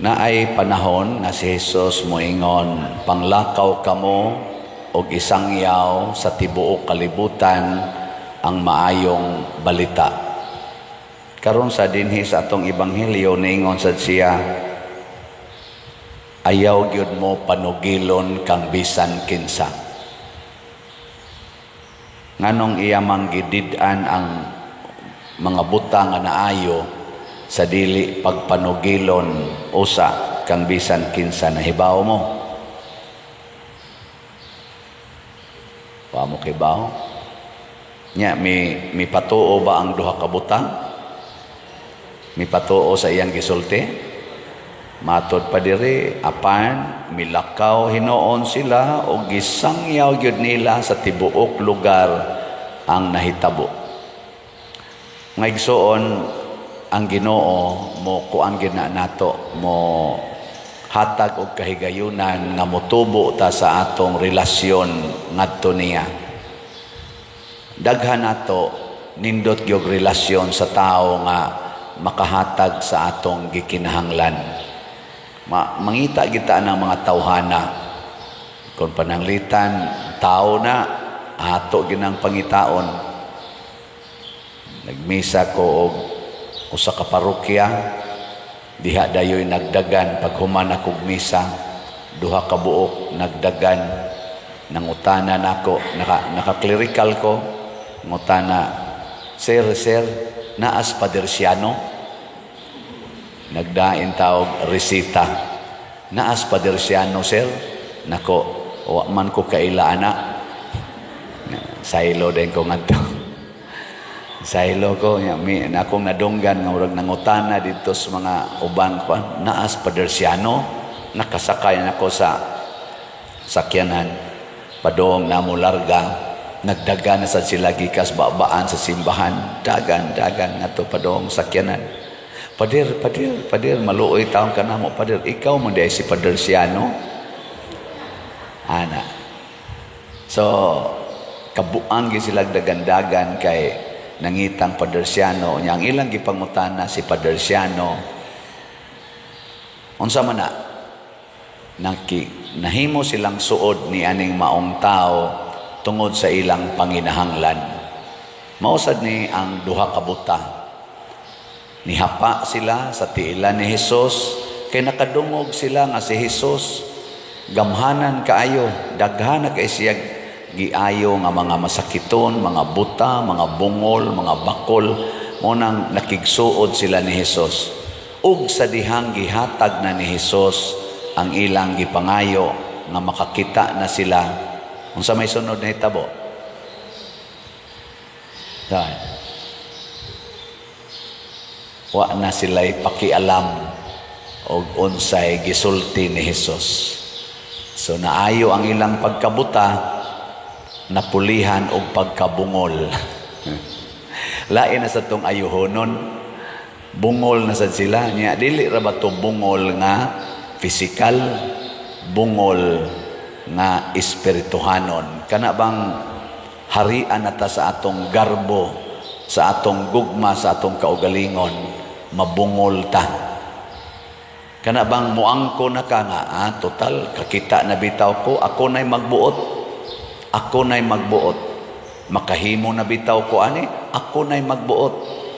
Na ay panahon na si Jesus moingon, panglakaw kamo og isangyaw sa tibuok kalibutan ang maayong balita. Karon sa dinhi sa atong ebanghelyo niingon sad siya, ayaw gyud mo panugilon kang bisan kinsa. Nganong iya manggidid-an ang mga buta nga naayo sa dili pagpanugilon usa kang bisan kinsa, nahibaw mo? Wa mo kibaw? Nya mi patuo ba ang duha ka buta? Mi patuo sa iyang gisulti? Matod pa diri, apan milakaw hinuon sila o gisangyaw gyud nila sa tibuok lugar ang nahitabo. Ngaigsoon ang Ginoo mo kuan gyud na nato, mo hatag og kahigayunan nga motubo ta sa atong relasyon ngadto niya. Daghan nato nindot gyud relasyon sa tao nga makahatag sa atong gikinahanglan. Mangita kita ng mga tawhana. Kung pananglitan, tao na, ato ginang pangitaon. Nagmisa ko og usa ka parokya, diha dayoy nagdagan paghuman akong misa, duha ka buok nagdagan, nangutana nako, naka-clerical ko, ngutana, sir, naas padersyano? Nagdain taog resita, naas padersyano sir? Nako, wa man ko kaila anak. Saylo din ko ngadto. Saylo ko, akong nadunggan nga murag nangutana dito sa mga uban ko, naas padersyano? Nakasakay nako sa sakyanan, padong namo larga, nagdagan na sa sila gikas babaan sa simbahan, dagan nga to padong sakyanan. Padir, maluoy taong ka na mo, padir, ikaw mo di si padersyano? Ana. So, kabuang sila dagandagan kay nangitang padersyano. Ang ilang gipangutana si padersyano. Unsa man na, nahimo silang suod ni aning maong tao tungod sa ilang panginahanglan. Mausad ni ang duha ka buta. Nihapa sila sa tiilan ni Jesus, kay nakadungog sila nga si Jesus gamhanan kaayo, daghana kay siya giayo nga mga masakiton, mga buta, mga bungol, mga bakol, mo nang nakigsuod sila ni Jesus. Ug sa dihang gihatag na ni Jesus ang ilang gipangayo nga makakita na sila. Unsa may sunod na hitabo? Dahil wa na sila'y pakialam o unsay gisulti ni Jesus. So naayo ang ilang pagkabuta, napulihan og pagkabungol. Lain na sa tong ayuhonon, bungol na sad sila. Nya dili ra ba to bungol nga physical, bungol nga espirituhanon. Kana bang harian nata sa atong garbo, sa atong gugma, sa atong kaugalingon, mabungol ta. Kana bang muangko na ka nga, total, kakita na bitaw ko, ako na'y magbuot. Ako na'y magbuot. Makahimo na bitaw ko, ani, ako na'y magbuot.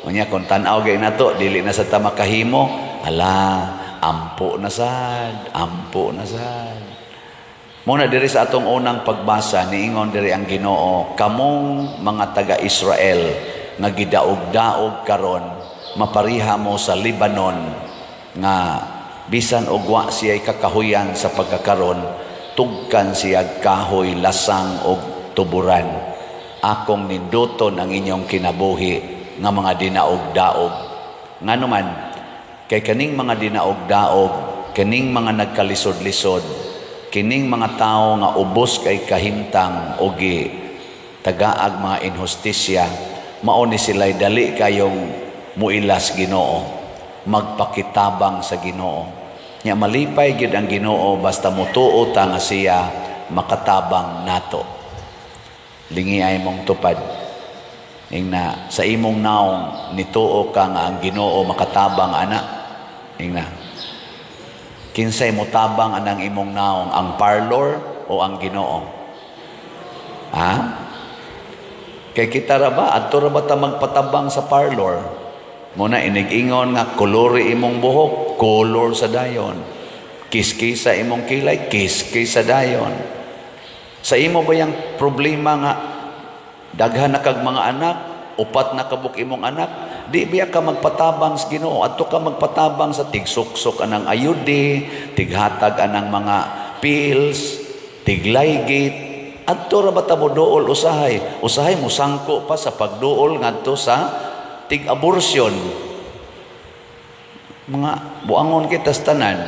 Unya, kung tanaw gay na to, dili na sa ta makahimo, ala, ampo na sad. Muna diri sa atong unang pagbasa, niingon diri ang Ginoo, kamong mga taga-Israel, nga gidaog-daog karon, mapariha mo sa Lebanon nga bisan og wa siya'y kakahuyan sa pagkakaron, tugkan siya kahoy, lasang og tuburan. Akong ninduton ang inyong kinabuhi nga mga dinaog-daog. Nganuman, kay kaning mga dinaog-daog, kaning mga nagkalisod-lisod, kining mga tao nga ubos kay kahimtang o tagaag mga inhustisya, mao ni sila'y dali kayong muilas Ginoo, magpakitabang sa Ginoo. Nya malipay gid ang Ginoo basta mutuo ta nga siya makatabang nato. Lingi ay mong tupad. Ingna sa imong naong nituo ka nga ang Ginoo makatabang ana. Ingna Kinsay motabang anang imong naong, ang parlor o ang Ginoo? Ha? Kay kita ra ba adto ra ba ta magpatabang sa parlor? Muna inig-ingon nga kolore imong buhok, color sa dayon. Kiskisa imong kilay, kiskis sa dayon. Sa imo ba yang problema nga daghan na kag mga anak, upat na kabuk imong anak, di biya ka magpatabang sa Ginoo, adto ka magpatabang sa tigsuksok anang ayudi, tighatag anang mga pills, tiglaygit. Adto ra ba ta mo duol usahay? Usahay mo sangko pa sa pagduol ngadto sa tig-abortion. Mga buangon kita sa tanan.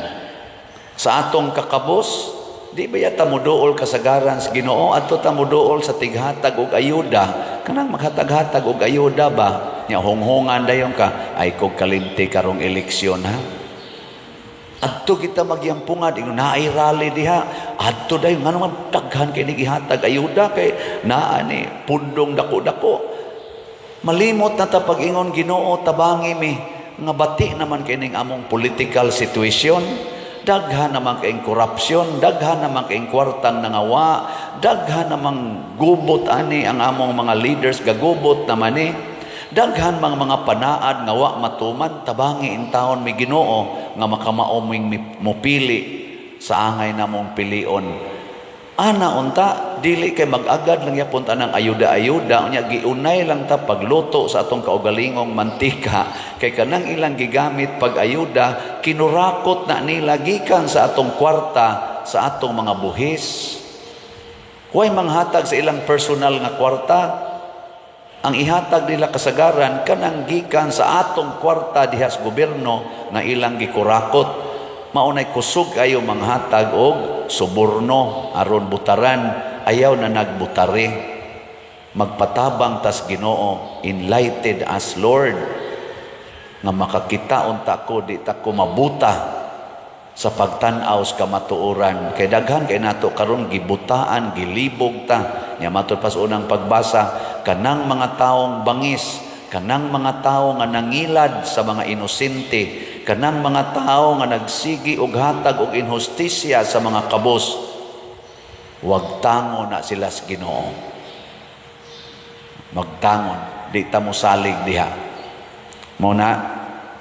Sa atong kakabos, di ba yata mo duol kasagaran sa Ginoo? Adto ta mo duol sa tighatag og ayuda. Kanang maghatag-hatag og ayuda ba? Nya honghongan dayon ka, ay kog kalimti karong eleksyon ha. Adto kita magyampungan, naay rally diha. Adto dayon ngano man daghan kay gihatag ayuda kay naa ni pundong dako-dako. Malimot na ta pag-ingon Ginoo tabangi mi nga bati naman kay ning among political situation. Daghan naman kay korupsyon, daghan naman kay kwartang nangawa, daghan naman gubot ani ang among mga leaders gagubot naman ni. Daghan mga panaad nga wa matuman tabangi in taon mi Ginoo nga makamaoming mupili sa angay namong pilion. Ana unta dili kay mag-agad lang yapon ta ng ayuda-ayuda unya giunay lang ta pagluto sa atong kaugalingong mantika kay kanang ilang gigamit pag-ayuda kinurakot na nila gikan sa atong kwarta sa atong mga buhis. Huway manghatag sa ilang personal nga kwarta. Ang ihatag nila kasagaran kanang gikan sa atong kwarta diha sa gobyerno nga ilang gikurakot. Maunay kusog ayo manghatag og suborno aron butaran, ayaw na nagbutari. Magpatabang tas Ginoo, enlightened as Lord, nga makakita unta ko di ta ko mabuta sa pagtan-aw sa kamatuoran. Kay daghan kay nato karon gibutaan, gilibog ta. Nya matud pas unang pagbasa, kanang mga taong bangis, kanang mga tao nga nangilad sa mga inosente, kanang mga tao nga nagsigi og hatag og inhustisya sa mga kabos, wag tango na sila sa Ginoo. Magtangon, di ta mo salig diha. Muna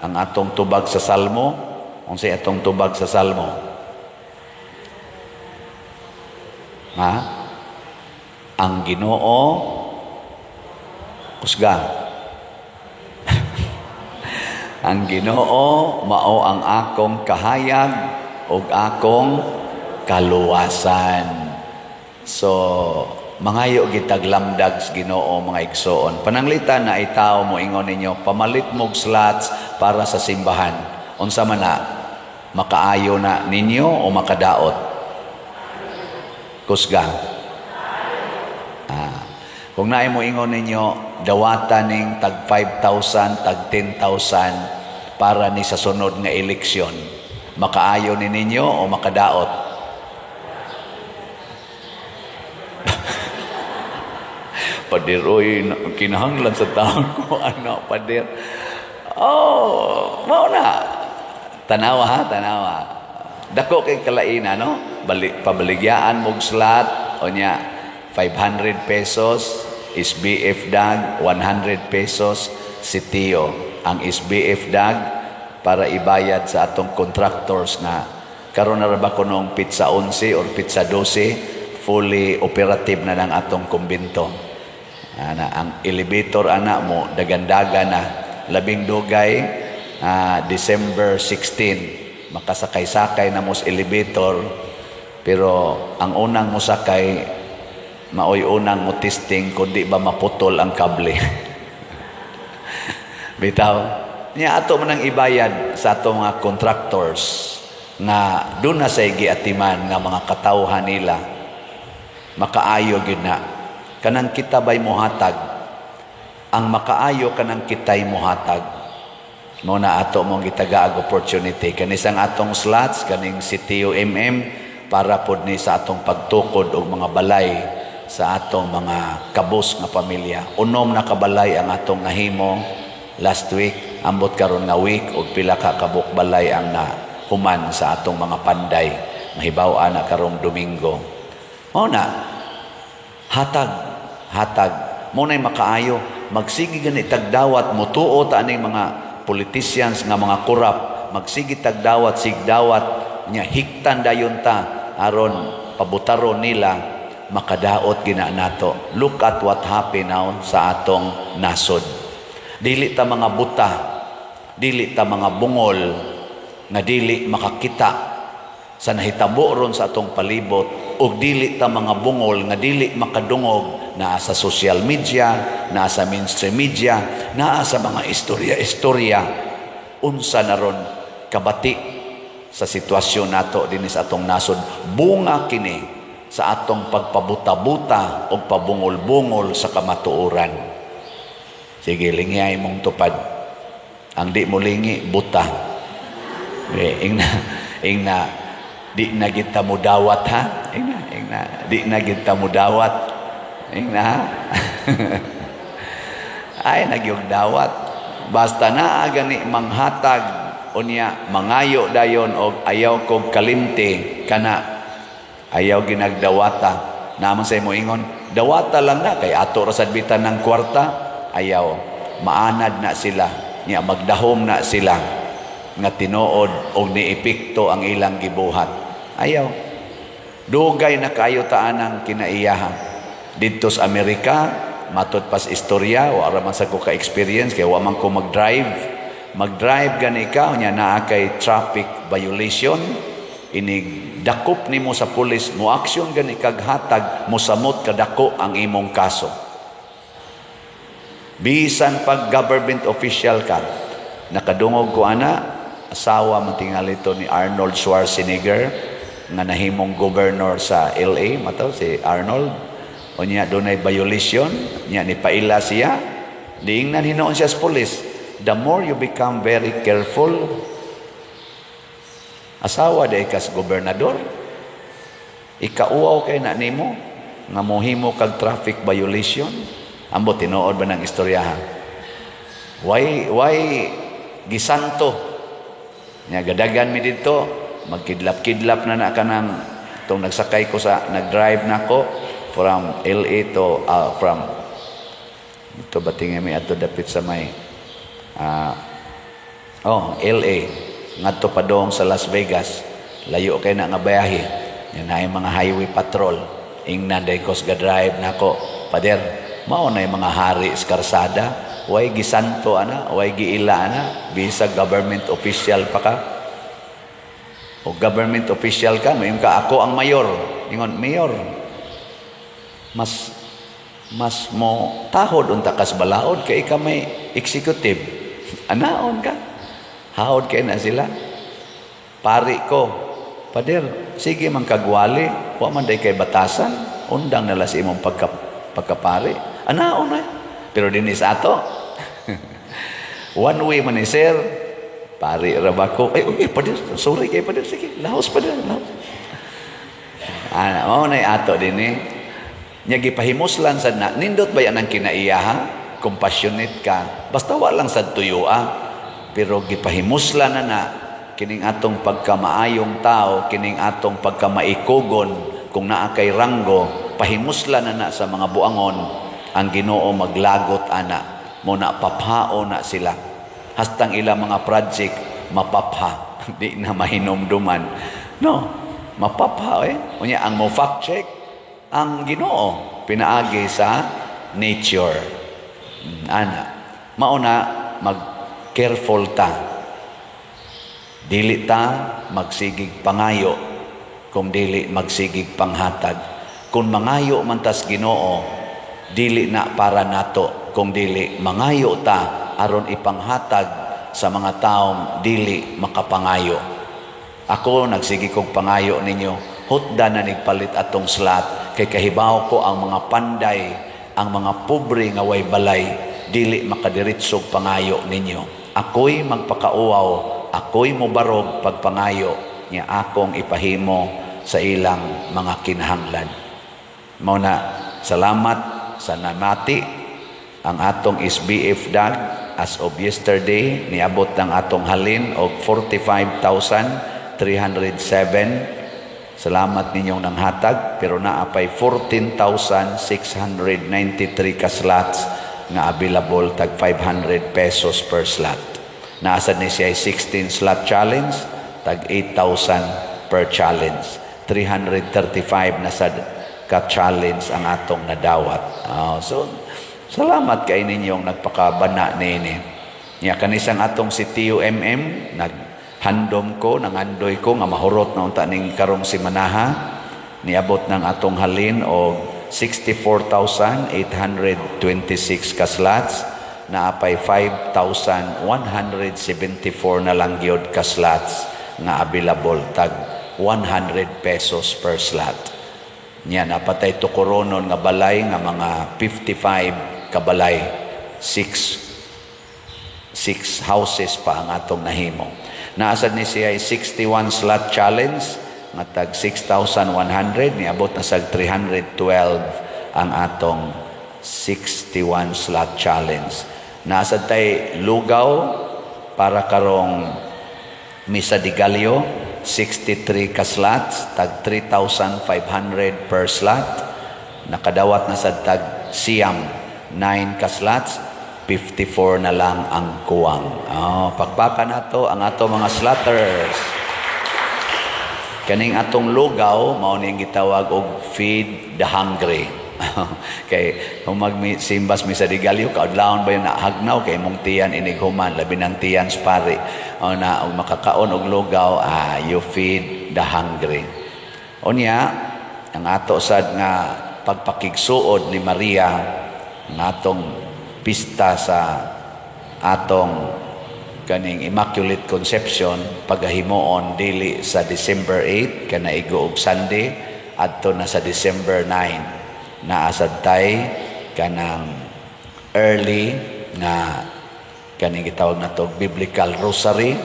ang atong tubag sa Salmo. Unsay atong tubag sa Salmo? Ha? Ang Ginoo kusga. Ang Ginoo mao ang akong kahayag ug akong kaluwasan. So, mangayo gitaglamdag sa Ginoo mga igsoon. Pananglitan na itaw mo ingon ninyo, pamalit mog slots para sa simbahan. Unsa man na, makaayo na ninyo o makadaot? Kusga. Kung naay mo ingon ninyo, dawatan ning tag 5,000, tag 10,000 para ni sa sunod nga eleksyon. Makaayo ni ninyo o makadaot? Padir, oy, kinahanglan sa taon ko, ano, padir. Oh, mao na. Tanawa ha, tanawa. Dako kay kalaina, no? Pabaligyaan mog slot, o niya, 500 pesos, SBF DAG, 100 pesos, sitiyo. Ang SBF DAG, para ibayad sa atong contractors na karon na ba kunong pizza 11 or pizza 12, fully operative na ng atong kumbento. Ang elevator ana mo dagandaga na labing dugay December 16 makasakay-sakay na mo sa elevator, pero ang unang mo sakay maoy unang mo testing kundi ba maputol ang kable. Bitaw niya ato man ang ibayad sa atong mga contractors na doon na sa giatiman nga mga katawhan nila makaayo gyud na. Kanang kita ba'y muhatag? Ang makaayo kanang kita'y muhatag. Muna ato mong gitagaag opportunity. Kanisang atong slots, kaning CTO para pod ni sa atong pagtukod og mga balay sa atong mga kabus nga pamilya. Unom na kabalay ang atong nahimo last week. Ambot karon nga week og pila ka kabuk balay ang na human sa atong mga panday mahibaw-an na karong Domingo. Mao na hatag mo na'y makaayo magsigi gani tagdawat mutuo ta aning mga politicians nga mga korap magsigi tagdawat sigdawat nya hiktan dayon ta aron pabutaron nila makadaot gina nato. Look at what happened now sa atong nasod. Dili ta mga buta, dili ta mga bungol nga dili makakita sa nahitabo ron sa atong palibot ug dili ta mga bungol nga dili makadungog naa sa social media, naa sa mainstream media, naa sa mga istorya unsa na ron kabati sa sitwasyon nato dinhi sa atong nasod. Bunga kini sa atong pagpabuta-buta o pabungol-bungol sa kamatuoran. Sige, lingyay mong tupad. Ang di mo lingi, buta. Ingna, di na kita mo dawat, ha? Ingna, di na kita mo dawat. Ingna, ha? Ay, nagyog dawat. Basta na gani manghatag, unya, mangayo dayon o ayaw kong kalimti, kana ayaw ginagdawata. Naman sa imo ingon, dawata lang na, kay ato rasadbitan ng kwarta, ayaw. Maanad na sila, niya magdahom na sila, nga tinuod o niipikto ang ilang gibuhat. Ayaw. Dugay na kayo taanang kinaiyahan. Dito sa Amerika, matod pas istorya, wala man sa ko ka-experience, kaya waman ko mag-drive. Mag-drive gani ka, niya naa kay traffic violation, inigdakop nimo sa pulis mo aksyon gani kaghatag mo samot kadako ang imong kaso. Bisan pag government official ka, nakadungog ko ana asawa man tingali to ni Arnold Schwarzenegger nga nahimong governor sa LA mataw si Arnold o niya dunay violation niya ni paila siya diingnan hinoon siya sa pulis. The more you become very careful, asawa day kas gobernador, ikauaw kay na nimo nga mohimo kag traffic violation. Ambo tinuod ba ng istoryahan? Why gisanto? Nya gadagan mi dito, magkidlap-kidlap na kanang tong nagsakay ko sa nag-drive nako from LA to from ito ba tingin mi ato dapit sa may LA ngadto pa dong sa Las Vegas, layo kay na nga bayahe. Yan na yung mga highway patrol. Ingnan day kos ga-drive nako. Pader, mao na yung mga hari sa karsada. Way gisanto ana, way giila ana, bisag government official pa ka. O government official ka, mayon ka ako ang mayor. Ingon, mayor. Mas mo tahod unta kas balaod kay ka may executive. Anaon ka? Haod kay na sila. Pari ko. Pader, sige man kagwali, wa man day kay batasan, undang nala sa imong pagkapari. Anaon na. Pero dinis ato. One way man ni sir, pari rabako. Ay, pader, sorry kay pader, sige, lahos pader, lahos. Mao na ato dinhi. Nya gipahimuslan sad na nindot ba yan ang kinaiyaha? Compassionate ka. Basta wa lang sad tuyua. Pero gipahimuslan na kining atong pagkamaayong tao, kining atong pagkamaikogon, kung naa kay ranggo, pahimuslan na sa mga buangon, ang Ginoo maglagot ana. Muna paphao na sila. Hastang ilang mga project, mapapha. Di na mahinumduman. No, mapapha Unya, ang mo fact check, ang Ginoo pinaagi sa nature. Ana, mauna mag-careful ta. Dili ta magsigig pangayo kung dili magsigig panghatag. Kung mangayo man tas Ginoo, dili na para nato kung dili mangayo ta aron ipanghatag sa mga taong dili makapangayo. Ako nagsigi kog pangayo ninyo, hutda na nigpalit atong slot kay kahibaw ko ang mga panday, ang mga pobre nga way balay dili makadiritsog pangayo ninyo. Ako'y magpakauaw, ako'y mubarog pagpangayo niya akong ipahimo sa ilang mga kinahanglan. Muna, salamat sa namati ang atong SBF DAG as of yesterday niabot ng atong halin og 45,000 307. Salamat ninyong nanghatag, pero naapay 14,693 ka slots nga available, tag 500 pesos per slot. Naasad ni siya ay 16 slot challenge, tag 8,000 per challenge. 335 na sa ka-challenge ang atong nadawat. So, salamat kay ninyong nagpakabana nini. Nya kanisang atong si TUMM, naghandom ko, nangandoy ko, nga mahurot na unta ning karong simanaha, niabot ng atong halin o 64,826 ka slots, naapay 5,174 na lang gyud ka slots nga available, tag 100 pesos per slot. Nya napatay tukoronon nga balay nga mga 55 ka balay, 6 houses pa ang atong nahimo. Naasad ni siya ay 61 slot challenge nga tag 6,100, niabot na sa 312 ang atong 61 slot challenge. Naasad tay lugaw para karong Misa de Gallo, 63 ka slots, tag 3,500 per slot. Nakadawat na sa tag siyam, 9 ka slots, 54 na lang ang kuwang. Pagpaka na to ang ato mga slotters. Kaning atong lugaw, mao ning gitawag og feed the hungry. Kay humag simbas Misa de Gallo, kaadlawon ba yung nahagnaw kay mong tiyan inighuman, labi ng tiyan spari. Na og makakaon og lugaw, you feed the hungry. Unya, ang ato sad nga pagpakigsuod ni Maria, ang atong pista sa atong kaning Immaculate Conception, pagahimoon dili sa December 8 kana igo og Sunday adto na sa December 9. Naasad tay kanang early nga kaning gitawag na to Biblical Rosary,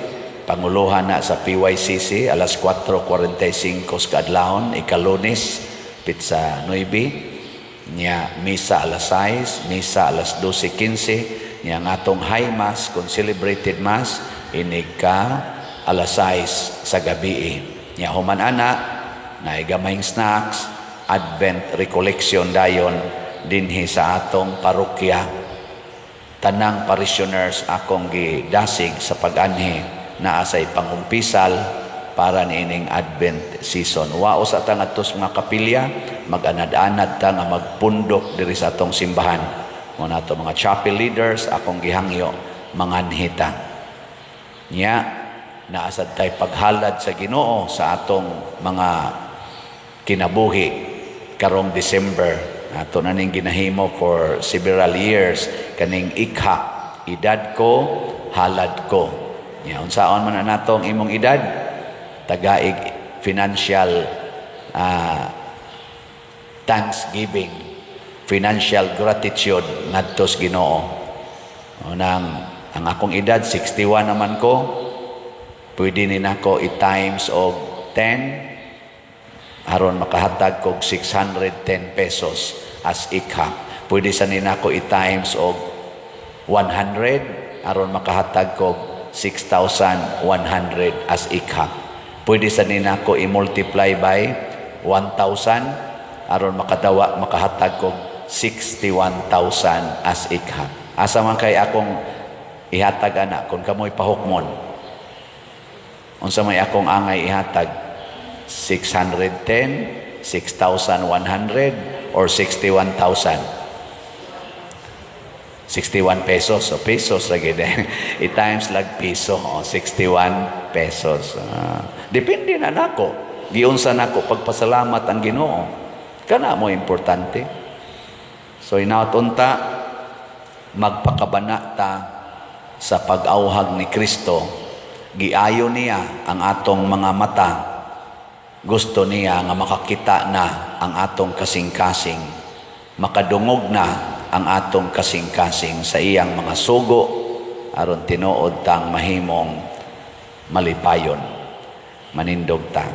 panguluhan na sa PYCC alas 4:45 kadlawon, ika-Lunes pitsa 9, nya misa alas 6, misa alas 12:15. Yang atong high mass, kung celebrated mass, inig ka alas 6 sa gabi. Nya human ana, na igamay snacks, Advent recollection dayon dinhi sa atong parokya. Tanang parishioners akong gidasig sa pag-anhi na asay pangumpisal para niining Advent season. Wao sa tang atos mga kapilya, mag-anad-anad ta nga magpundok diri sa atong simbahan. Muna ito mga chapel leaders, akong gihangyo, mga anhitan. Nya, naasad tayo paghalad sa Ginoo sa atong mga kinabuhi karong December. Ato na ning ginahimo for several years, kaning ikha, edad ko, halad ko. Nya, unsaon man na natong imong edad, tagaig financial thanksgiving, financial gratitude ngadto sa Ginoo. Ang akong edad 61 naman ko, pwede ni nako i-times og 10 aron makahatag kog 610 pesos as ikha. Pwede sa ni nako i-times og 100 aron makahatag kog 6,100 as ikha. Pwede sa ni nako i-multiply by 1,000 aron makahatag kog 61,000 as ikha. Asa man kay akong ihatag ana kung kamoy pahukmon. Unsa may akong angay ihatag? 610, 6,100 or 61,000? 61 pesos. So pesos lagi din. I-times lag piso. 61 pesos. Depende na nako. Giunsa nako pagpasalamat ang Ginoo. Kana mo importante. So inautunta, magpakabana ta sa pag-auhag ni Kristo. Giayo niya ang atong mga mata. Gusto niya nga makakita na ang atong kasing-kasing. Makadungog na ang atong kasing-kasing sa iyang mga sugo aron tinuod tang mahimong malipayon. Manindog ta.